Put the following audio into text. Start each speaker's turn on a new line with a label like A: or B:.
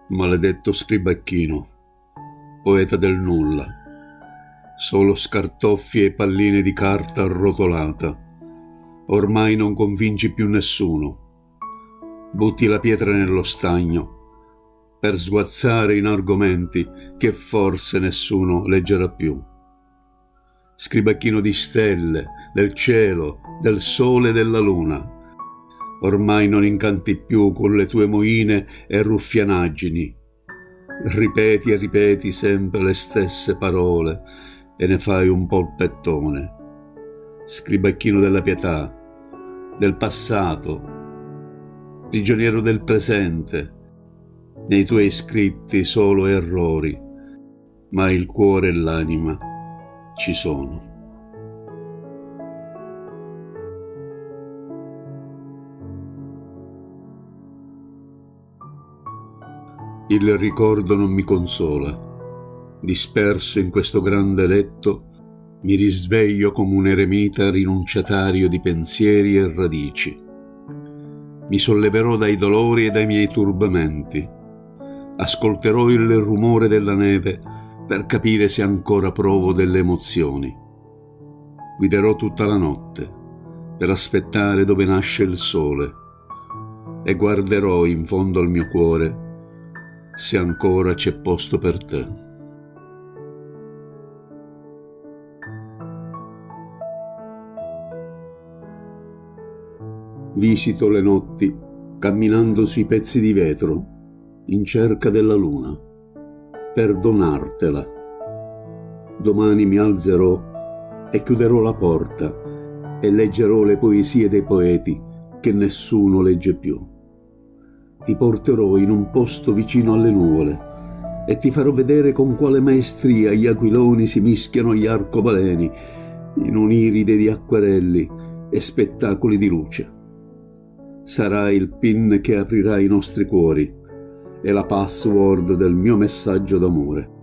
A: Maledetto scribacchino, poeta del nulla, solo scartoffie e palline di carta arrotolata. Ormai non convinci più nessuno. Butti la pietra nello stagno per sguazzare in argomenti che forse nessuno leggerà più. Scribacchino di stelle, del cielo, del sole e della luna. Ormai non incanti più con le tue moine e ruffianaggini. Ripeti e ripeti sempre le stesse parole e ne fai un polpettone. Scribacchino della pietà, del passato, prigioniero del presente. Nei tuoi scritti solo errori, ma il cuore e l'anima ci sono. Il ricordo non mi consola. Disperso in questo grande letto, mi risveglio come un eremita rinunciatario di pensieri e radici. Mi solleverò dai dolori e dai miei turbamenti. Ascolterò il rumore della neve per capire se ancora provo delle emozioni. Guiderò tutta la notte per aspettare dove nasce il sole e guarderò in fondo al mio cuore se ancora c'è posto per te. Visito le notti camminando sui pezzi di vetro in cerca della luna per donartela. Domani mi alzerò e chiuderò la porta e leggerò le poesie dei poeti che nessuno legge più. Ti porterò in un posto vicino alle nuvole e ti farò vedere con quale maestria gli aquiloni si mischiano agli arcobaleni in un'iride di acquerelli e spettacoli di luce. Sarai il pin che aprirà i nostri cuori e la password del mio messaggio d'amore.